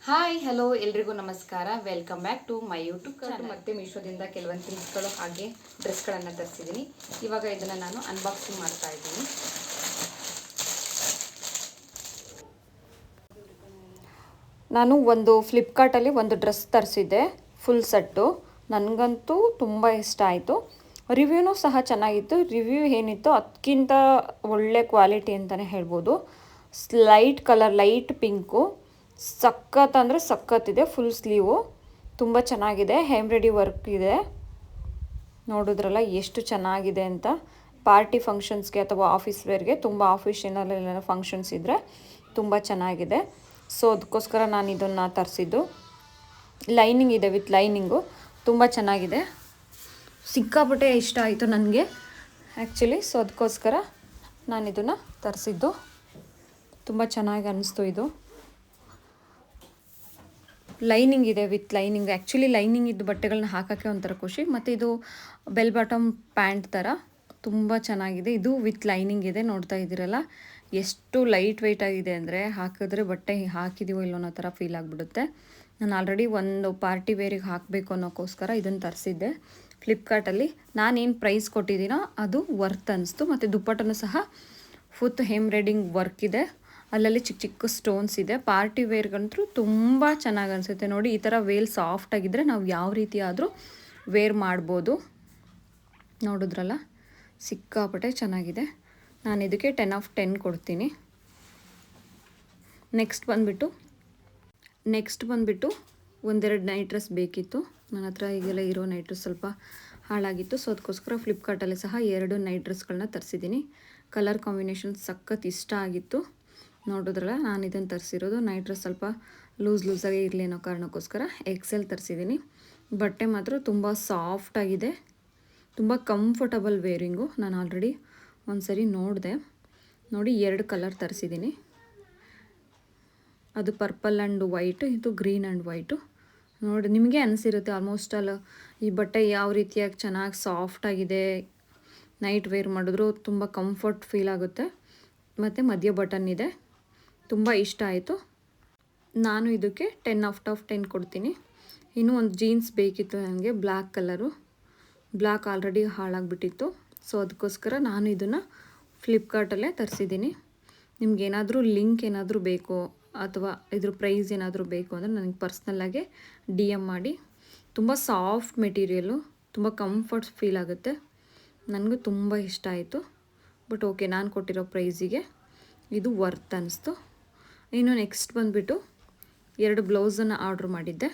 Hi hello ಎಲ್ರಿಗೂ ನಮಸ್ಕಾರ. Welcome back to my YouTube channel. ಮತ್ತೆ ಮೀಶೋದಿಂದ ಕೆಲವೊಂದು ಥಿಂಗ್ಸ್ಗಳು ಹಾಗೆ ಡ್ರೆಸ್ಗಳನ್ನು ತರಿಸಿದ್ದೀನಿ. ಇವಾಗ ಇದನ್ನು ನಾನು ಅನ್ಬಾಕ್ಸಿಂಗ್ ಮಾಡ್ತಾ ಇದ್ದೀನಿ. ನಾನು ಒಂದು ಫ್ಲಿಪ್ಕಾರ್ಟಲ್ಲಿ ಒಂದು ಡ್ರೆಸ್ ತರಿಸಿದ್ದೆ, ಫುಲ್ ಸೆಟ್ಟು. ನನಗಂತೂ ತುಂಬ ಇಷ್ಟ ಆಯಿತು. ರಿವ್ಯೂನೂ ಸಹ ಚೆನ್ನಾಗಿತ್ತು. ರಿವ್ಯೂ ಏನಿತ್ತು ಅದಕ್ಕಿಂತ ಒಳ್ಳೆ ಕ್ವಾಲಿಟಿ ಅಂತಲೇ ಹೇಳ್ಬೋದು. ಲೈಟ್ ಕಲರ್, ಲೈಟ್ ಪಿಂಕು, ಸಖತ್ ಅಂದರೆ ಸಖತ್ತಿದೆ. ಫುಲ್ ಸ್ಲೀವು ತುಂಬ ಚೆನ್ನಾಗಿದೆ. ಎಂಬ್ರಾಯ್ಡ್ರಿ ವರ್ಕ್ ಇದೆ. ನೋಡಿದ್ರಲ್ಲ ಎಷ್ಟು ಚೆನ್ನಾಗಿದೆ ಅಂತ. ಪಾರ್ಟಿ ಫಂಕ್ಷನ್ಸ್ಗೆ ಅಥವಾ ಆಫೀಸ್ ವೇರ್ಗೆ, ತುಂಬ ಆಫೀಷಿಯಲ್ ಫಂಕ್ಷನ್ಸ್ ಇದ್ದರೆ ತುಂಬ ಚೆನ್ನಾಗಿದೆ. ಸೊ ಅದಕ್ಕೋಸ್ಕರ ನಾನು ಇದನ್ನು ತರಿಸಿದ್ದು. ಲೈನಿಂಗ್ ಇದೆ, ವಿತ್ ಲೈನಿಂಗು ತುಂಬ ಚೆನ್ನಾಗಿದೆ. ಸಿಕ್ಕಾಪಟ್ಟೆ ಇಷ್ಟ ಆಯಿತು ನನಗೆ ಆ್ಯಕ್ಚುಲಿ. ಸೊ ಅದಕ್ಕೋಸ್ಕರ ನಾನು ಇದನ್ನು ತರಿಸಿದ್ದು. ತುಂಬ ಚೆನ್ನಾಗಿ ಅನ್ನಿಸ್ತು. ಇದು ಲೈನಿಂಗ್ ಇದೆ, ವಿತ್ ಲೈನಿಂಗ್. ಆ್ಯಕ್ಚುಲಿ ಲೈನಿಂಗ್ ಇದ್ದು ಬಟ್ಟೆಗಳನ್ನ ಹಾಕೋಕ್ಕೆ ಒಂಥರ ಖುಷಿ. ಮತ್ತು ಇದು ಬೆಲ್ ಬಾಟಮ್ ಪ್ಯಾಂಟ್ ಥರ ತುಂಬ ಚೆನ್ನಾಗಿದೆ. ಇದು ವಿತ್ ಲೈನಿಂಗ್ ಇದೆ. ನೋಡ್ತಾ ಇದ್ದೀರಲ್ಲ ಎಷ್ಟು ಲೈಟ್ ವೆಯ್ಟ್ ಆಗಿದೆ ಅಂದರೆ, ಹಾಕಿದ್ರೆ ಬಟ್ಟೆ ಹಾಕಿದ್ದೀವೋ ಇಲ್ಲೋ ಅನ್ನೋ ಥರ ಫೀಲ್ ಆಗಿಬಿಡುತ್ತೆ. ನಾನು ಆಲ್ರೆಡಿ ಒಂದು ಪಾರ್ಟಿ ವೇರಿಗೆ ಹಾಕಬೇಕು ಅನ್ನೋಕ್ಕೋಸ್ಕರ ಇದನ್ನು ತರಿಸಿದ್ದೆ ಫ್ಲಿಪ್ಕಾರ್ಟಲ್ಲಿ. ನಾನೇನು ಪ್ರೈಸ್ ಕೊಟ್ಟಿದ್ದೀನೋ ಅದು ವರ್ತ್ ಅನ್ನಿಸ್ತು. ಮತ್ತು ದುಪ್ಪಟ್ಟನೂ ಸಹ ಫುತ್ ಎಂಬ್ರಾಯ್ಡಿಂಗ್ ವರ್ಕ್ ಇದೆ. ಅಲ್ಲಲ್ಲಿ ಚಿಕ್ಕ ಚಿಕ್ಕ ಸ್ಟೋನ್ಸ್ ಇದೆ. ಪಾರ್ಟಿ ವೇರ್ಗಂತೂ ತುಂಬ ಚೆನ್ನಾಗಿ ಅನಿಸುತ್ತೆ. ನೋಡಿ, ಈ ಥರ ವೇಲ್ ಸಾಫ್ಟಾಗಿದ್ದರೆ ನಾವು ಯಾವ ರೀತಿ ಆದರೂ ವೇರ್ ಮಾಡ್ಬೋದು. ನೋಡಿದ್ರಲ್ಲ ಸಿಕ್ಕಾಪಟ್ಟೆ ಚೆನ್ನಾಗಿದೆ. ನಾನು ಇದಕ್ಕೆ 10/10 ಕೊಡ್ತೀನಿ. ನೆಕ್ಸ್ಟ್ ಬಂದುಬಿಟ್ಟು ಒಂದೆರಡು ನೈಟ್ ಡ್ರೆಸ್ ಬೇಕಿತ್ತು. ನನ್ನ ಹತ್ರ ಈಗೆಲ್ಲ ಇರೋ ನೈಟ್ ಡ್ರೆಸ್ ಸ್ವಲ್ಪ ಹಾಳಾಗಿತ್ತು. ಸೊ ಅದಕ್ಕೋಸ್ಕರ ಫ್ಲಿಪ್ಕಾರ್ಟಲ್ಲಿ ಸಹ 2 ನೈಟ್ ಡ್ರೆಸ್ಗಳನ್ನ ತರಿಸಿದ್ದೀನಿ. ಕಲರ್ ಕಾಂಬಿನೇಷನ್ ಸಖತ್ ಇಷ್ಟ ಆಗಿತ್ತು. ನೋಡಿದ್ರಲ್ಲ, ನಾನು ಇದನ್ನು ತರಿಸಿರೋದು. ನೈಟ್ ಡ್ರೆಸ್ ಸ್ವಲ್ಪ ಲೂಸಾಗಿ ಇರಲಿ ಅನ್ನೋ ಕಾರಣಕ್ಕೋಸ್ಕರ XL ತರಿಸಿದ್ದೀನಿ. ಬಟ್ಟೆ ಮಾತ್ರ ತುಂಬ ಸಾಫ್ಟಾಗಿದೆ, ತುಂಬ ಕಂಫರ್ಟಬಲ್ ವೇರಿಂಗು. ನಾನು ಆಲ್ರೆಡಿ ಒಂದು ಸರಿ ನೋಡಿದೆ. ನೋಡಿ, 2 ಕಲರ್ ತರಿಸಿದ್ದೀನಿ. ಅದು ಪರ್ಪಲ್ ಆ್ಯಂಡ್ ವೈಟು, ಇದು ಗ್ರೀನ್ ಆ್ಯಂಡ್ ವೈಟು. ನೋಡಿ, ನಿಮಗೆ ಅನಿಸಿರುತ್ತೆ ಆಲ್ಮೋಸ್ಟ್ ಅಲ್ಲ ಈ ಬಟ್ಟೆ ಯಾವ ರೀತಿಯಾಗಿ ಚೆನ್ನಾಗಿ ಸಾಫ್ಟಾಗಿದೆ, ನೈಟ್ ವೇರ್ ಮಾಡಿದ್ರು ತುಂಬ ಕಂಫರ್ಟ್ ಫೀಲ್ ಆಗುತ್ತೆ. ಮತ್ತು ಮಧ್ಯ ಬಟನ್ ಇದೆ. ತುಂಬ ಇಷ್ಟ ಆಯಿತು. ನಾನು ಇದಕ್ಕೆ 10/10 ಕೊಡ್ತೀನಿ. ಇನ್ನೂ ಒಂದು ಜೀನ್ಸ್ ಬೇಕಿತ್ತು ನನಗೆ, ಬ್ಲ್ಯಾಕ್ ಕಲರು. ಬ್ಲ್ಯಾಕ್ ಆಲ್ರೆಡಿ ಹಾಳಾಗಿಬಿಟ್ಟಿತ್ತು. ಸೊ ಅದಕ್ಕೋಸ್ಕರ ನಾನು ಇದನ್ನು ಫ್ಲಿಪ್ಕಾರ್ಟಲ್ಲೇ ತರಿಸಿದ್ದೀನಿ. ನಿಮ್ಗೇನಾದರೂ ಲಿಂಕ್ ಏನಾದರೂ ಬೇಕು ಅಥವಾ ಇದ್ರ ಪ್ರೈಸ್ ಏನಾದರೂ ಬೇಕು ಅಂದರೆ ನನಗೆ ಪರ್ಸ್ನಲ್ಲಾಗೆ DM ಮಾಡಿ. ತುಂಬ ಸಾಫ್ಟ್ ಮೆಟೀರಿಯಲ್ಲು, ತುಂಬ ಕಂಫರ್ಟ್ ಫೀಲ್ ಆಗುತ್ತೆ. ನನಗೂ ತುಂಬ ಇಷ್ಟ ಆಯಿತು. ಬಟ್ ಓಕೆ, ನಾನು ಕೊಟ್ಟಿರೋ ಪ್ರೈಸಿಗೆ ಇದು ವರ್ತ್ ಅನ್ನಿಸ್ತು. ಇನ್ನು ನೆಕ್ಸ್ಟ್ ಬಂದುಬಿಟ್ಟು 2 ಬ್ಲೌಸನ್ನು ಆರ್ಡ್ರ್ ಮಾಡಿದ್ದೆ.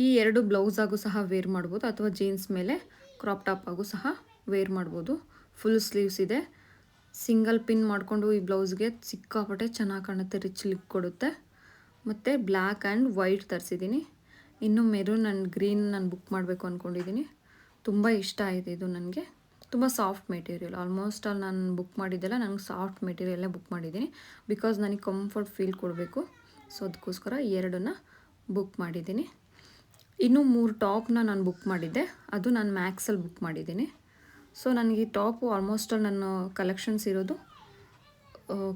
ಈ 2 ಬ್ಲೌಸಾಗೂ ಸಹ ವೇರ್ ಮಾಡ್ಬೋದು, ಅಥವಾ ಜೀನ್ಸ್ ಮೇಲೆ ಕ್ರಾಪ್ ಟಾಪ್ ಆಗೂ ಸಹ ವೇರ್ ಮಾಡ್ಬೋದು. ಫುಲ್ ಸ್ಲೀವ್ಸ್ ಇದೆ. ಸಿಂಗಲ್ ಪಿನ್ ಮಾಡಿಕೊಂಡು ಈ ಬ್ಲೌಸ್ಗೆ ಸಿಕ್ಕಾಪಟ್ಟೆ ಚೆನ್ನಾಗಿ ಕಾಣುತ್ತೆ, ರಿಚ್ ಲುಕ್ ಕೊಡುತ್ತೆ. ಮತ್ತು ಬ್ಲ್ಯಾಕ್ ಆ್ಯಂಡ್ ವೈಟ್ ತರಿಸಿದ್ದೀನಿ. ಇನ್ನು ಮೆರೂನ್ ಆ್ಯಂಡ್ ಗ್ರೀನ್ ನಾನು ಬುಕ್ ಮಾಡಬೇಕು ಅಂದ್ಕೊಂಡಿದ್ದೀನಿ. ತುಂಬ ಇಷ್ಟ ಆಯಿತು ಇದು ನನಗೆ. ತುಂಬ ಸಾಫ್ಟ್ ಮೆಟೀರಿಯಲ್. ಆಲ್ಮೋಸ್ಟ್ ಆಲ್ ನಾನು ಬುಕ್ ಮಾಡಿದ್ದೆಲ್ಲ ನನಗೆ ಸಾಫ್ಟ್ ಮೆಟೀರಿಯಲ್ಲೇ ಬುಕ್ ಮಾಡಿದ್ದೀನಿ. ಬಿಕಾಸ್ ನನಗೆ ಕಂಫರ್ಟ್ ಫೀಲ್ ಕೊಡಬೇಕು. ಸೊ ಅದಕ್ಕೋಸ್ಕರ 2 ಬುಕ್ ಮಾಡಿದ್ದೀನಿ. ಇನ್ನೂ 3 ಟಾಪ್ನ ನಾನು ಬುಕ್ ಮಾಡಿದ್ದೆ. ಅದು ನಾನು ಮ್ಯಾಕ್ಸಲ್ಲಿ ಬುಕ್ ಮಾಡಿದ್ದೀನಿ. ಸೊ ನನಗೆ ಈ ಟಾಪು ಆಲ್ಮೋಸ್ಟ್ ಆಲ್ ನನ್ನ ಕಲೆಕ್ಷನ್ಸ್ ಇರೋದು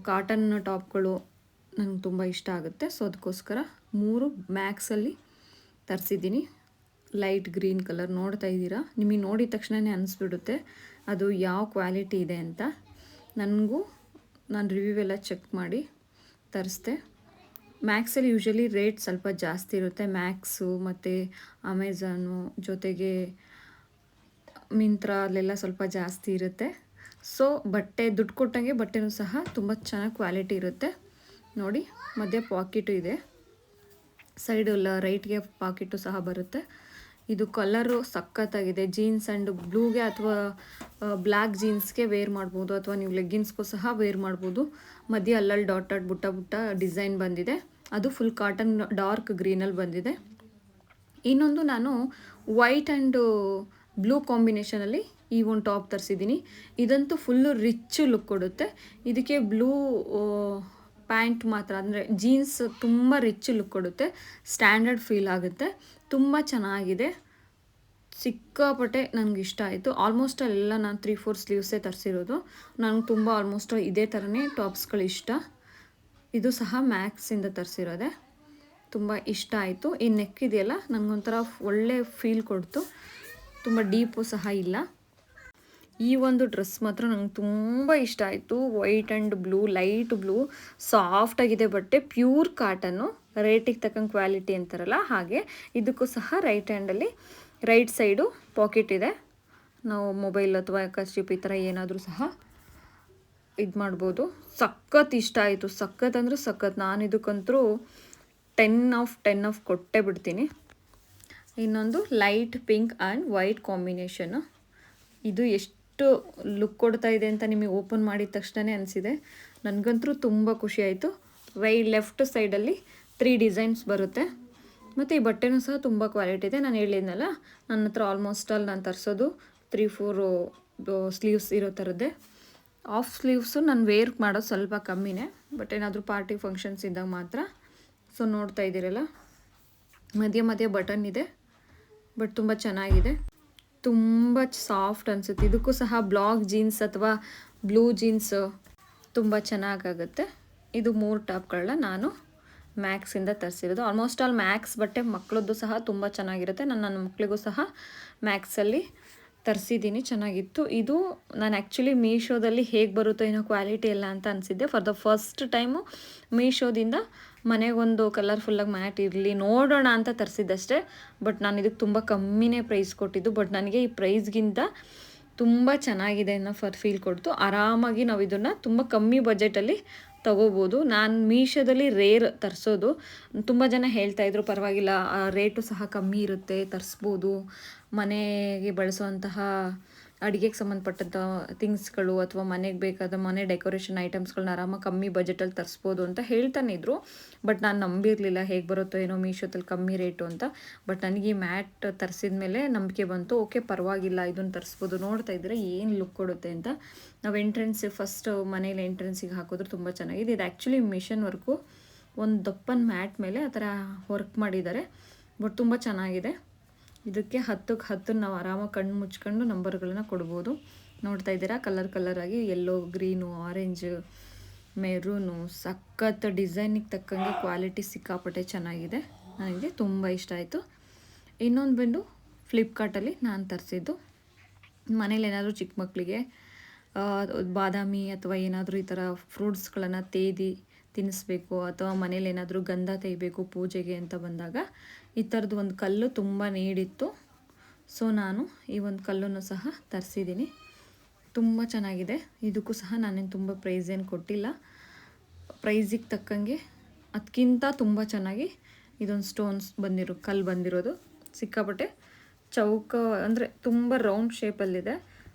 ಕಾಟನ್ ಟಾಪ್ಗಳು ನನಗೆ ತುಂಬ ಇಷ್ಟ ಆಗುತ್ತೆ. ಸೊ ಅದಕ್ಕೋಸ್ಕರ 3 ಮ್ಯಾಕ್ಸಲ್ಲಿ ತರಿಸಿದ್ದೀನಿ. ಲೈಟ್ ಗ್ರೀನ್ ಕಲರ್ ನೋಡ್ತಾ ಇದ್ದೀರಾ. ನಿಮಗೆ ನೋಡಿದ ತಕ್ಷಣವೇ ಅನಿಸ್ಬಿಡುತ್ತೆ ಅದು ಯಾವ ಕ್ವಾಲಿಟಿ ಇದೆ ಅಂತ. ನಾನು ರಿವ್ಯೂ ಎಲ್ಲ ಚೆಕ್ ಮಾಡಿ ತರಿಸ್ದೆ. ಮ್ಯಾಕ್ಸಲ್ಲಿ ಯೂಶ್ವಲಿ ರೇಟ್ ಸ್ವಲ್ಪ ಜಾಸ್ತಿ ಇರುತ್ತೆ. ಮ್ಯಾಕ್ಸು ಮತ್ತು ಅಮೆಝಾನು ಜೊತೆಗೆ ಮಿಂತ್ರಾ ಅಲ್ಲೆಲ್ಲ ಸ್ವಲ್ಪ ಜಾಸ್ತಿ ಇರುತ್ತೆ. ಸೊ ಬಟ್ಟೆ ದುಡ್ಡು ಕೊಟ್ಟಂಗೆ ಬಟ್ಟೆನೂ ಸಹ ತುಂಬ ಚೆನ್ನಾಗಿ ಕ್ವಾಲಿಟಿ ಇರುತ್ತೆ. ನೋಡಿ, ಮಧ್ಯೆ ಪಾಕೆಟು ಇದೆ. ಸೈಡೆಲ್ಲ ರೈಟ್ಗೆ ಪಾಕೆಟು ಸಹ ಬರುತ್ತೆ. ಇದು ಕಲರು ಸಖತ್ತಾಗಿದೆ. ಜೀನ್ಸ್ ಆ್ಯಂಡ್ ಬ್ಲೂಗೆ ಅಥವಾ ಬ್ಲ್ಯಾಕ್ ಜೀನ್ಸ್ಗೆ ವೇರ್ ಮಾಡ್ಬೋದು, ಅಥವಾ ನೀವು ಲೆಗ್ಗಿನ್ಸ್ಗೂ ಸಹ ವೇರ್ ಮಾಡ್ಬೋದು. ಮಧ್ಯೆ ಅಲ್ಲಲ್ಲಿ ಡಾಟೆಡ್ ಬುಟ್ಟ ಡಿಸೈನ್ ಬಂದಿದೆ. ಅದು ಫುಲ್ ಕಾಟನ್ ಡಾರ್ಕ್ ಗ್ರೀನಲ್ಲಿ ಬಂದಿದೆ. ಇನ್ನೊಂದು ನಾನು ವೈಟ್ ಆ್ಯಂಡ್ ಬ್ಲೂ ಕಾಂಬಿನೇಷನಲ್ಲಿ ಈ ಒಂದು ಟಾಪ್ ತರಿಸಿದ್ದೀನಿ. ಇದಂತೂ ಫುಲ್ಲು ರಿಚ್ ಲುಕ್ ಕೊಡುತ್ತೆ. ಇದಕ್ಕೆ ಬ್ಲೂ ಪ್ಯಾಂಟ್ ಮಾತ್ರ, ಅಂದರೆ ಜೀನ್ಸ್ ತುಂಬ ರಿಚ್ ಲುಕ್ ಕೊಡುತ್ತೆ, ಸ್ಟ್ಯಾಂಡರ್ಡ್ ಫೀಲ್ ಆಗುತ್ತೆ. ತುಂಬ ಚೆನ್ನಾಗಿದೆ. ಸಿಕ್ಕಾಪಟ್ಟೆ ನನಗೆ ಇಷ್ಟ ಆಯಿತು. ಆಲ್ಮೋಸ್ಟ್ ಎಲ್ಲ ನಾನು 3-4 ಸ್ಲೀವ್ಸೇ ತರಿಸಿರೋದು. ನನಗೆ ತುಂಬ ಆಲ್ಮೋಸ್ಟ್ ಇದೇ ಥರನೇ ಟಾಪ್ಸ್ಗಳು ಇಷ್ಟ. ಇದು ಸಹ ಮ್ಯಾಕ್ಸಿಂದ ತರಿಸಿರೋದೆ. ತುಂಬ ಇಷ್ಟ ಆಯಿತು. ಈ ನೆಕ್ ಇದೆಯಲ್ಲ ನನಗೊಂಥರ ಒಳ್ಳೆ ಫೀಲ್ ಕೊಡ್ತು. ತುಂಬ ಡೀಪು ಸಹ ಇಲ್ಲ. ಈ ಒಂದು ಡ್ರೆಸ್ ಮಾತ್ರ ನಂಗೆ ತುಂಬ ಇಷ್ಟ ಆಯಿತು. White and blue, light blue, ಸಾಫ್ಟಾಗಿದೆ ಬಟ್ಟೆ, ಪ್ಯೂರ್ ಕಾಟನ್ನು, ರೇಟಿಗೆ ತಕ್ಕಂಗೆ ಕ್ವಾಲಿಟಿ ಅಂತಾರಲ್ಲ ಹಾಗೆ. ಇದಕ್ಕೂ ಸಹ ರೈಟ್ ಹ್ಯಾಂಡಲ್ಲಿ ರೈಟ್ ಸೈಡು ಪಾಕೆಟ್ ಇದೆ. ನಾವು ಮೊಬೈಲ್ ಅಥವಾ ಕರ್ಚೀಪ್ ಈ ಥರ ಏನಾದರೂ ಸಹ ಇದು ಮಾಡ್ಬೋದು. ಸಖತ್ ಇಷ್ಟ ಆಯಿತು, ಸಖತ್ ಅಂದರೆ ಸಖತ್. ನಾನು ಇದಕ್ಕಂತೂ 10/10 ಕೊಟ್ಟೇ ಬಿಡ್ತೀನಿ. ಇನ್ನೊಂದು light pink and white combination. ಇದು ಎಷ್ಟು ಲುಕ್ ಕೊಡ್ತಾ ಇದೆ ಅಂತ ನಿಮಗೆ ಓಪನ್ ಮಾಡಿದ ತಕ್ಷಣ ಅನಿಸಿದೆ. ನನಗಂತೂ ತುಂಬ ಖುಷಿ ಆಯಿತು. ಲೆಫ್ಟ್ ಸೈಡಲ್ಲಿ 3 ಡಿಸೈನ್ಸ್ ಬರುತ್ತೆ. ಮತ್ತು ಈ ಬಟ್ಟೆನೂ ಸಹ ತುಂಬ ಕ್ವಾಲಿಟಿ ಇದೆ. ನಾನು ಹೇಳಿದ್ನಲ್ಲ, ನನ್ನ ಹತ್ರ ಆಲ್ಮೋಸ್ಟ್ ನಾನು ತರಿಸೋದು 3-4 ಸ್ಲೀವ್ಸ್ ಇರೋ ಥರದ್ದೇ. ಆಫ್ ಸ್ಲೀವ್ಸು ನಾನು ವೇರ್ ಮಾಡೋದು ಸ್ವಲ್ಪ ಕಮ್ಮಿನೇ, ಬಟ್ ಏನಾದರೂ ಪಾರ್ಟಿ ಫಂಕ್ಷನ್ಸ್ ಇದ್ದಾಗ ಮಾತ್ರ. ಸೊ ನೋಡ್ತಾ ಇದ್ದೀರಲ್ಲ, ಮಧ್ಯೆ ಬಟನ್ ಇದೆ, ಬಟ್ ತುಂಬ ಚೆನ್ನಾಗಿದೆ. ತುಂಬ ಸಾಫ್ಟ್ ಅನಿಸುತ್ತೆ. ಇದಕ್ಕೂ ಸಹ ಬ್ಲಾಕ್ ಜೀನ್ಸ್ ಅಥವಾ ಬ್ಲೂ ಜೀನ್ಸ್ ತುಂಬ ಚೆನ್ನಾಗಾಗುತ್ತೆ. ಇದು 3 ಟಾಪ್ಗಳನ್ನ ನಾನು ಮ್ಯಾಕ್ಸಿಂದ ತರಿಸಿರೋದು. ಆಲ್ಮೋಸ್ಟ್ ಆಲ್ ಮ್ಯಾಕ್ಸ್ ಬಟ್ಟೆ ಮಕ್ಕಳದ್ದು ಸಹ ತುಂಬ ಚೆನ್ನಾಗಿರುತ್ತೆ. ನನ್ನ ಮಕ್ಕಳಿಗೂ ಸಹ ಮ್ಯಾಕ್ಸಲ್ಲಿ ತರಿಸಿದ್ದೀನಿ, ಚೆನ್ನಾಗಿತ್ತು. ಇದು ನಾನು ಆ್ಯಕ್ಚುಲಿ ಮೀಶೋದಲ್ಲಿ ಹೇಗೆ ಬರುತ್ತೋ ಏನೋ ಕ್ವಾಲಿಟಿ ಎಲ್ಲ ಅಂತ ಅನಿಸಿದ್ದೆ. ಫಾರ್ ದ ಫಸ್ಟ್ ಟೈಮು ಮೀಶೋದಿಂದ ಮನೆಗೊಂದು ಕಲರ್ಫುಲ್ಲಾಗಿ ಮ್ಯಾಟ್ ಇರಲಿ ನೋಡೋಣ ಅಂತ ತರಿಸಿದ್ದಷ್ಟೇ. ಬಟ್ ನಾನು ಇದಕ್ಕೆ ತುಂಬ ಕಮ್ಮಿನೇ ಪ್ರೈಸ್ ಕೊಟ್ಟಿದ್ದು. ಬಟ್ ನನಗೆ ಈ ಪ್ರೈಸ್ಗಿಂತ ತುಂಬ ಚೆನ್ನಾಗಿದೆ ಅನ್ನೋ ಫೀಲ್ ಕೊಡ್ತು. ಆರಾಮಾಗಿ ನಾವು ಇದನ್ನು ತುಂಬ ಕಮ್ಮಿ ಬಜೆಟಲ್ಲಿ ತಗೋಬೋದು. ನಾನು ಮೀಶೋದಲ್ಲಿ ರೇರ್ ತರಿಸೋದು. ತುಂಬ ಜನ ಹೇಳ್ತಾಯಿದ್ರು ಪರವಾಗಿಲ್ಲ, ರೇಟು ಸಹ ಕಮ್ಮಿ ಇರುತ್ತೆ, ತರಿಸ್ಬೋದು, ಮನೆಗೆ ಬಳಸುವಂತಹ ಅಡುಗೆಗೆ ಸಂಬಂಧಪಟ್ಟಂಥ ಥಿಂಗ್ಸ್ಗಳು ಅಥವಾ ಮನೆಗೆ ಬೇಕಾದ ಮನೆ ಡೆಕೋರೇಷನ್ ಐಟಮ್ಸ್ಗಳನ್ನ ಆರಾಮಾಗಿ ಕಮ್ಮಿ ಬಜೆಟಲ್ಲಿ ತರಿಸ್ಬೋದು ಅಂತ ಹೇಳ್ತಾನೆ ಇದ್ರು. ಬಟ್ ನಾನು ನಂಬಿರಲಿಲ್ಲ ಹೇಗೆ ಬರುತ್ತೋ ಏನೋ ಮೀಶೋದಲ್ಲಿ ಕಮ್ಮಿ ರೇಟು ಅಂತ. ಬಟ್ ನನಗೆ ಈ ಮ್ಯಾಟ್ ತರಿಸಿದ ಮೇಲೆ ನಂಬಿಕೆ ಬಂತು. ಓಕೆ ಪರವಾಗಿಲ್ಲ, ಇದನ್ನು ತರಿಸ್ಬೋದು. ನೋಡ್ತಾ ಇದ್ದರೆ ಏನು ಲುಕ್ ಕೊಡುತ್ತೆ ಅಂತ. ನಾವು ಫಸ್ಟ್ ಮನೇಲಿ ಎಂಟ್ರೆನ್ಸಿಗೆ ಹಾಕಿದ್ರು ತುಂಬ ಚೆನ್ನಾಗಿದೆ. ಇದು ಆ್ಯಕ್ಚುಲಿ ಮಿಷನ್ ವರ್ಕು, ಒಂದು ದಪ್ಪನ ಮ್ಯಾಟ್ ಮೇಲೆ ಆ ಥರ ವರ್ಕ್ ಮಾಡಿದ್ದಾರೆ. ಬಟ್ ತುಂಬ ಚೆನ್ನಾಗಿದೆ. ಇದಕ್ಕೆ 10ಕ್ಕೆ 10 ನಾವು ಆರಾಮಾಗಿ ಕಣ್ಣು ಮುಚ್ಕೊಂಡು ನಂಬರ್ಗಳನ್ನ ಕೊಡ್ಬೋದು. ನೋಡ್ತಾ ಇದ್ದೀರಾ, ಕಲರಾಗಿ ಯೆಲ್ಲೋ, ಗ್ರೀನು, ಆರೆಂಜ್, ಮೆರೂನು, ಸಖತ್ ಡಿಸೈನಿಗೆ ತಕ್ಕಂಗೆ ಕ್ವಾಲಿಟಿ ಸಿಕ್ಕಾಪಟ್ಟೆ ಚೆನ್ನಾಗಿದೆ. ನನಗೆ ತುಂಬ ಇಷ್ಟ ಆಯಿತು. ಇನ್ನೊಂದು ಬಂದು ಫ್ಲಿಪ್ಕಾರ್ಟಲ್ಲಿ ನಾನು ತರಿಸಿದ್ದು. ಮನೇಲಿ ಏನಾದರೂ ಚಿಕ್ಕ ಮಕ್ಕಳಿಗೆ ಬಾದಾಮಿ ಅಥವಾ ಏನಾದರೂ ಈ ಥರ ಫ್ರೂಟ್ಸ್ಗಳನ್ನು ತಿನ್ನಿಸ್ಬೇಕು, ಅಥವಾ ಮನೇಲಿ ಏನಾದರೂ ಗಂಧ ತೆಗಿಬೇಕು ಪೂಜೆಗೆ ಅಂತ ಬಂದಾಗ ಈ ಥರದ್ದು ಒಂದು ಕಲ್ಲು ತುಂಬ ನೀಡಿತ್ತು. ಸೊ ನಾನು ಈ ಒಂದು ಕಲ್ಲನ್ನು ಸಹ ತರಿಸಿದ್ದೀನಿ. ತುಂಬ ಚೆನ್ನಾಗಿದೆ. ಇದಕ್ಕೂ ಸಹ ನಾನೇನು ತುಂಬ ಪ್ರೈಸ್ ಏನು ಕೊಟ್ಟಿಲ್ಲ. ಪ್ರೈಸಿಗೆ ತಕ್ಕಂಗೆ ಅದಕ್ಕಿಂತ ತುಂಬ ಚೆನ್ನಾಗಿ ಇದೊಂದು ಸ್ಟೋನ್ಸ್ ಕಲ್ಲು ಬಂದಿರೋದು. ಸಿಕ್ಕಾಪಟ್ಟೆ ಚೌಕ ಅಂದರೆ ತುಂಬ ರೌಂಡ್ ಶೇಪಲ್ಲಿದೆ.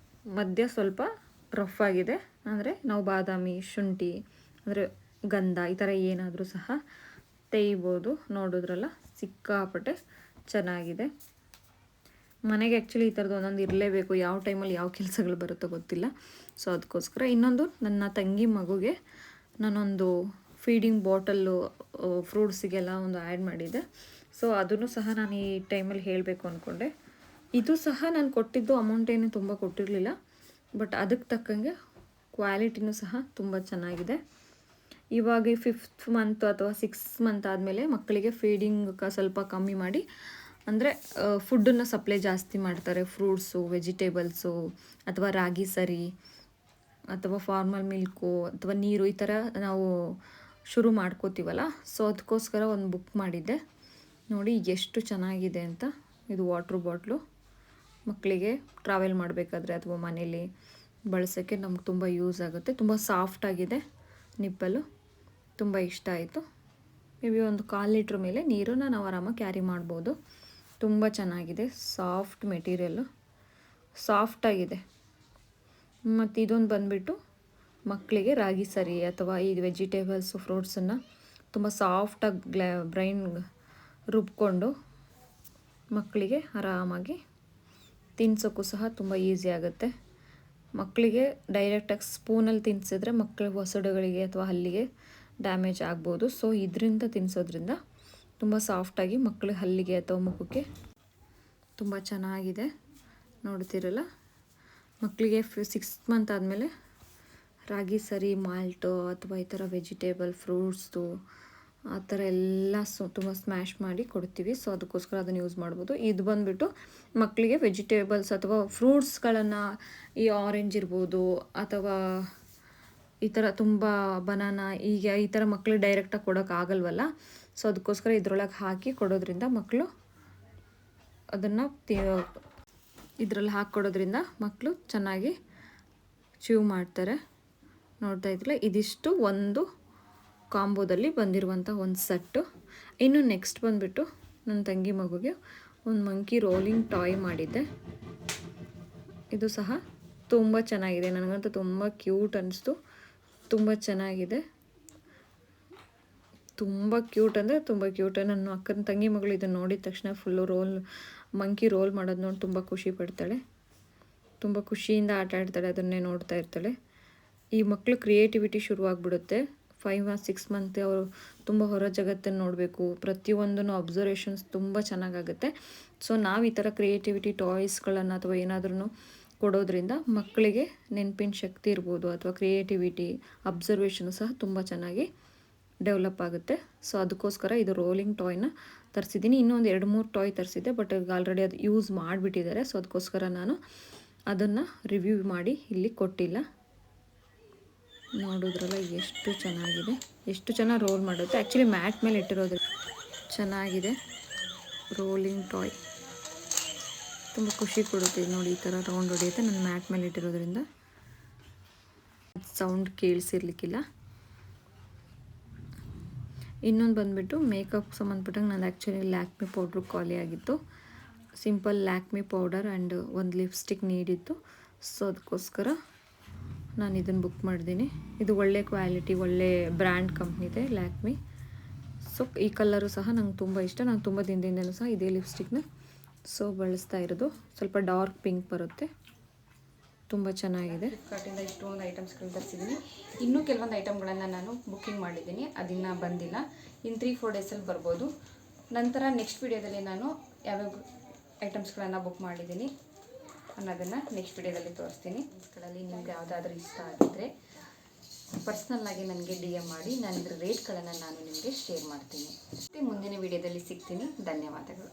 ಮಧ್ಯ ಸ್ವಲ್ಪ ರಫ್ ಆಗಿದೆ. ಅಂದರೆ ನಾವು ಬಾದಾಮಿ, ಶುಂಠಿ, ಅಂದರೆ ಗಂಧ ಈ ಥರ ಏನಾದರೂ ಸಹ ತೆಗಿಬೋದು. ನೋಡಿದ್ರಲ್ಲ, ಸಿಕ್ಕಾಪಟ್ಟೆ ಚೆನ್ನಾಗಿದೆ. ಮನೆಗೆ ಆ್ಯಕ್ಚುಲಿ ಈ ಥರದ್ದು ಒಂದೊಂದು ಇರಲೇಬೇಕು. ಯಾವ ಟೈಮಲ್ಲಿ ಯಾವ ಕೆಲಸಗಳು ಬರುತ್ತೋ ಗೊತ್ತಿಲ್ಲ. ಸೊ ಅದಕ್ಕೋಸ್ಕರ ಇನ್ನೊಂದು ನನ್ನ ತಂಗಿ ಮಗುಗೆ ನಾನೊಂದು ಫೀಡಿಂಗ್ ಬಾಟಲ್ಲು ಫ್ರೂಟ್ಸಿಗೆಲ್ಲ ಒಂದು ಆ್ಯಡ್ ಮಾಡಿದ್ದೆ. ಸೊ ಅದನ್ನು ಸಹ ನಾನು ಈ ಟೈಮಲ್ಲಿ ಹೇಳಬೇಕು ಅಂದ್ಕೊಂಡೆ. ಇದು ಸಹ ನಾನು ಕೊಟ್ಟಿದ್ದು ಅಮೌಂಟ್ ಏನು ತುಂಬ ಕೊಟ್ಟಿರಲಿಲ್ಲ. ಬಟ್ ಅದಕ್ಕೆ ತಕ್ಕಂಗೆ ಕ್ವಾಲಿಟಿನೂ ಸಹ ತುಂಬ ಚೆನ್ನಾಗಿದೆ. ಇವಾಗ 5th ಮಂತ್ ಅಥವಾ 6th ಮಂತ್ ಆದಮೇಲೆ ಮಕ್ಕಳಿಗೆ ಫೀಡಿಂಗ್ ಸ್ವಲ್ಪ ಕಮ್ಮಿ ಮಾಡಿ, ಅಂದರೆ ಫುಡ್ಡನ್ನು ಸಪ್ಲೈ ಜಾಸ್ತಿ ಮಾಡ್ತಾರೆ. ಫ್ರೂಟ್ಸು, ವೆಜಿಟೇಬಲ್ಸು, ಅಥವಾ ರಾಗಿ ಸರಿ, ಅಥವಾ ಫಾರ್ಮಲ್ ಮಿಲ್ಕು, ಅಥವಾ ನೀರು, ಈ ಥರ ನಾವು ಶುರು ಮಾಡ್ಕೋತೀವಲ್ಲ. ಸೊ ಅದಕ್ಕೋಸ್ಕರ ಒಂದು ಬುಕ್ ಮಾಡಿದ್ದೆ. ನೋಡಿ ಎಷ್ಟು ಚೆನ್ನಾಗಿದೆ ಅಂತ. ಇದು ವಾಟ್ರ್ ಬಾಟ್ಲು, ಮಕ್ಕಳಿಗೆ ಟ್ರಾವೆಲ್ ಮಾಡಬೇಕಾದ್ರೆ ಅಥವಾ ಮನೇಲಿ ಬಳಸೋಕ್ಕೆ ನಮ್ಗೆ ತುಂಬ ಯೂಸ್ ಆಗುತ್ತೆ. ತುಂಬ ಸಾಫ್ಟಾಗಿದೆ ನಿಪ್ಪಲು, ತುಂಬ ಇಷ್ಟ ಆಯಿತು. ಮೇಬಿ ಒಂದು 1/4 ಲೀಟ್ರ್ ಮೇಲೆ ನೀರನ್ನು ನಾವು ಆರಾಮಾಗಿ ಕ್ಯಾರಿ ಮಾಡ್ಬೋದು. ತುಂಬ ಚೆನ್ನಾಗಿದೆ, ಸಾಫ್ಟ್ ಮೆಟೀರಿಯಲ್ಲು, ಸಾಫ್ಟಾಗಿದೆ. ಮತ್ತು ಇದೊಂದು ಬಂದುಬಿಟ್ಟು ಮಕ್ಕಳಿಗೆ ರಾಗಿ ಸರಿ ಅಥವಾ ಈ ವೆಜಿಟೇಬಲ್ಸು, ಫ್ರೂಟ್ಸನ್ನು ತುಂಬ ಸಾಫ್ಟಾಗಿ ಬ್ರೈನ್ ರುಬ್ಕೊಂಡು ಮಕ್ಕಳಿಗೆ ಆರಾಮಾಗಿ ತಿನ್ಸೋಕ್ಕೂ ಸಹ ತುಂಬ ಈಸಿ ಆಗುತ್ತೆ. ಮಕ್ಕಳಿಗೆ ಡೈರೆಕ್ಟಾಗಿ ಸ್ಪೂನಲ್ಲಿ ತಿನ್ನಿಸಿದ್ರೆ ಮಕ್ಕಳ ಒಸಡುಗಳಿಗೆ ಅಥವಾ ಹಲ್ಲಿಗೆ ಡ್ಯಾಮೇಜ್ ಆಗ್ಬೋದು. ಸೊ ಇದರಿಂದ ತಿನ್ನಿಸೋದ್ರಿಂದ ತುಂಬ ಸಾಫ್ಟಾಗಿ ಮಕ್ಕಳ ಹಲ್ಲಿಗೆ ಅಥವಾ ಮುಖಕ್ಕೆ ತುಂಬ ಚೆನ್ನಾಗಿದೆ. ನೋಡ್ತಿರಲ್ಲ, ಮಕ್ಕಳಿಗೆ 6th ಮಂತ್ ಆದಮೇಲೆ ರಾಗಿ ಸರಿ, ಮಾಲ್ಟು ಅಥವಾ ಈ ಥರ ವೆಜಿಟೇಬಲ್, ಫ್ರೂಟ್ಸ್ದು ಆ ಥರ ಎಲ್ಲ ತುಂಬ ಸ್ಮ್ಯಾಶ್ ಮಾಡಿ ಕೊಡ್ತೀವಿ. ಸೊ ಅದಕ್ಕೋಸ್ಕರ ಅದನ್ನು ಯೂಸ್ ಮಾಡ್ಬೋದು. ಇದು ಬಂದುಬಿಟ್ಟು ಮಕ್ಕಳಿಗೆ ವೆಜಿಟೇಬಲ್ಸ್ ಅಥವಾ ಫ್ರೂಟ್ಸ್ಗಳನ್ನು, ಈ ಆರೆಂಜ್ ಇರ್ಬೋದು ಅಥವಾ ಈ ಥರ ತುಂಬ ಬನಾನಾ, ಈಗ ಈ ಥರ ಮಕ್ಕಳಿಗೆ ಡೈರೆಕ್ಟಾಗಿ ಕೊಡೋಕ್ಕಾಗಲ್ವಲ್ಲ. ಸೊ ಅದಕ್ಕೋಸ್ಕರ ಇದರೊಳಗೆ ಹಾಕಿ ಕೊಡೋದ್ರಿಂದ ಮಕ್ಕಳು ಅದನ್ನು ಇದರಲ್ಲಿ ಹಾಕ್ಕೊಡೋದ್ರಿಂದ ಮಕ್ಕಳು ಚೆನ್ನಾಗಿ ಚೀವ್ ಮಾಡ್ತಾರೆ. ನೋಡ್ತಾ ಇದ್ರಲ್ಲ, ಇದಿಷ್ಟು ಒಂದು ಕಾಂಬೋದಲ್ಲಿ ಬಂದಿರುವಂಥ ಒಂದು ಸೆಟ್ಟು. ಇನ್ನು ನೆಕ್ಸ್ಟ್ ಬಂದುಬಿಟ್ಟು ನನ್ನ ತಂಗಿ ಮಗುಗೆ ಒಂದು ಮಂಕಿ ರೋಲಿಂಗ್ ಟಾಯ್ ಮಾಡಿದ್ದೆ. ಇದು ಸಹ ತುಂಬ ಚೆನ್ನಾಗಿದೆ, ನನಗಂತೂ ತುಂಬ ಕ್ಯೂಟ್ ಅನ್ನಿಸ್ತು. ತುಂಬ ಚೆನ್ನಾಗಿದೆ, ತುಂಬ ಕ್ಯೂಟ್ ಅಂದರೆ ತುಂಬ ಕ್ಯೂಟ್. ನನ್ನ ಅಕ್ಕನ ತಂಗಿ ಮಗಳು ಇದನ್ನು ನೋಡಿದ ತಕ್ಷಣ ಫುಲ್ಲು ಮಂಕಿ ರೋಲ್ ಮಾಡೋದು ನೋಡಿ ತುಂಬ ಖುಷಿ ಪಡ್ತಾಳೆ. ತುಂಬ ಖುಷಿಯಿಂದ ಆಟ ಆಡ್ತಾಳೆ, ಅದನ್ನೇ ನೋಡ್ತಾ ಇರ್ತಾಳೆ. ಈ ಮಕ್ಕಳು ಕ್ರಿಯೇಟಿವಿಟಿ ಶುರುವಾಗ್ಬಿಡುತ್ತೆ. 5 or 6 ಮಂತ್ ಅವರು ತುಂಬ ಹೊರ ಜಗತ್ತನ್ನು ನೋಡಬೇಕು, ಪ್ರತಿಯೊಂದನ್ನು ಅಬ್ಸರ್ವೇಷನ್ಸ್ ತುಂಬ ಚೆನ್ನಾಗಾಗುತ್ತೆ. ಸೊ ನಾವು ಈ ಥರ ಕ್ರಿಯೇಟಿವಿಟಿ ಟಾಯ್ಸ್ಗಳನ್ನು ಅಥವಾ ಏನಾದ್ರೂ ಕೊಡೋದ್ರಿಂದ ಮಕ್ಕಳಿಗೆ ನೆನಪಿನ ಶಕ್ತಿ ಇರ್ಬೋದು ಅಥವಾ ಕ್ರಿಯೇಟಿವಿಟಿ, ಅಬ್ಸರ್ವೇಷನ್ ಸಹ ತುಂಬ ಚೆನ್ನಾಗಿ ಡೆವಲಪ್ ಆಗುತ್ತೆ. ಸೊ ಅದಕ್ಕೋಸ್ಕರ ಇದು ರೋಲಿಂಗ್ ಟಾಯ್ನ ತರಿಸಿದ್ದೀನಿ. ಇನ್ನೊಂದು 2-3 ಟಾಯ್ ತರಿಸಿದ್ದೆ, ಬಟ್ ಆಲ್ರೆಡಿ ಅದು ಯೂಸ್ ಮಾಡಿಬಿಟ್ಟಿದ್ದಾರೆ. ಸೊ ಅದಕ್ಕೋಸ್ಕರ ನಾನು ಅದನ್ನು ರಿವ್ಯೂ ಮಾಡಿ ಇಲ್ಲಿ ಕೊಟ್ಟಿಲ್ಲ. ನೋಡಿದ್ರಲ್ಲ ಎಷ್ಟು ಚೆನ್ನಾಗಿದೆ, ಎಷ್ಟು ಚೆನ್ನಾಗಿ ರೋಲ್ ಮಾಡುತ್ತೆ. ಆ್ಯಕ್ಚುಲಿ ಮ್ಯಾಟ್ ಮೇಲೆ ಇಟ್ಟಿರೋದು ಚೆನ್ನಾಗಿದೆ. ರೋಲಿಂಗ್ ಟಾಯ್ ತುಂಬ ಖುಷಿ ಕೊಡುತ್ತೆ ನೋಡಿ, ಈ ಥರ ರೌಂಡ್ ಹೊಡೆಯುತ್ತೆ. ನಾನು ಮ್ಯಾಟ್ ಮೇಲೆ ಇಟ್ಟಿರೋದ್ರಿಂದ ಸೌಂಡ್ ಕೇಳಿಸಿರ್ಲಿಕ್ಕಿಲ್ಲ. ಇನ್ನೊಂದು ಬಂದುಬಿಟ್ಟು ಮೇಕಪ್ ಸಂಬಂಧಪಟ್ಟಂಗೆ ನಾನು ಆ್ಯಕ್ಚುಲಿ ಲ್ಯಾಕ್ಮಿ ಪೌಡ್ರು ಖಾಲಿ ಆಗಿತ್ತು. ಸಿಂಪಲ್ ಲ್ಯಾಕ್ಮಿ ಪೌಡರ್ ಆ್ಯಂಡ್ ಒಂದು ಲಿಪ್ಸ್ಟಿಕ್ ನೀಡಿತ್ತು. ಸೊ ಅದಕ್ಕೋಸ್ಕರ ನಾನು ಇದನ್ನು ಬುಕ್ ಮಾಡಿದ್ದೀನಿ. ಇದು ಒಳ್ಳೆ ಕ್ವಾಲಿಟಿ, ಒಳ್ಳೆ ಬ್ರ್ಯಾಂಡ್ ಕಂಪ್ನಿದೆ ಲ್ಯಾಕ್ಮಿ. ಸೊ ಈ ಕಲರು ಸಹ ನಂಗೆ ತುಂಬ ಇಷ್ಟ. ನಾನು ತುಂಬ ದಿನದಿಂದಲೂ ಸಹ ಇದೇ ಲಿಪ್ಸ್ಟಿಕ್ನ ಬಳಸ್ತಾ ಇರೋದು. ಸ್ವಲ್ಪ ಡಾರ್ಕ್ ಪಿಂಕ್ ಬರುತ್ತೆ, ತುಂಬ ಚೆನ್ನಾಗಿದೆ. ಫ್ಲಿಪ್ಕಾರ್ಟಿಂದ ಇಷ್ಟೊಂದು ಐಟಮ್ಸ್ಗಳನ್ನ ತರಿಸಿದ್ದೀನಿ. ಇನ್ನೂ ಕೆಲವೊಂದು ಐಟಮ್ಗಳನ್ನು ನಾನು ಬುಕ್ಕಿಂಗ್ ಮಾಡಿದ್ದೀನಿ, ಅದನ್ನು ಬಂದಿಲ್ಲ. ಇನ್ನು 3-4 ಡೇಸಲ್ಲಿ ಬರ್ಬೋದು. ನಂತರ ನೆಕ್ಸ್ಟ್ ವಿಡಿಯೋದಲ್ಲಿ ನಾನು ಯಾವ್ಯಾವ ಐಟಮ್ಸ್ಗಳನ್ನು ಬುಕ್ ಮಾಡಿದ್ದೀನಿ ಅನ್ನೋದನ್ನು ನೆಕ್ಸ್ಟ್ ವಿಡಿಯೋದಲ್ಲಿ ತೋರಿಸ್ತೀನಿ. ಇದರಲ್ಲಿ ನಿಮ್ಗೆ ಯಾವುದಾದ್ರೂ ಇಷ್ಟ ಆಗಿದ್ದರೆ ಪರ್ಸ್ನಲ್ಲಾಗಿ ನನಗೆ DM ಮಾಡಿ, ನಾನು ಇದರ ರೇಟ್ಗಳನ್ನು ನಾನು ನಿಮಗೆ ಶೇರ್ ಮಾಡ್ತೀನಿ. ಮತ್ತು ಮುಂದಿನ ವಿಡಿಯೋದಲ್ಲಿ ಸಿಗ್ತೀನಿ. ಧನ್ಯವಾದಗಳು.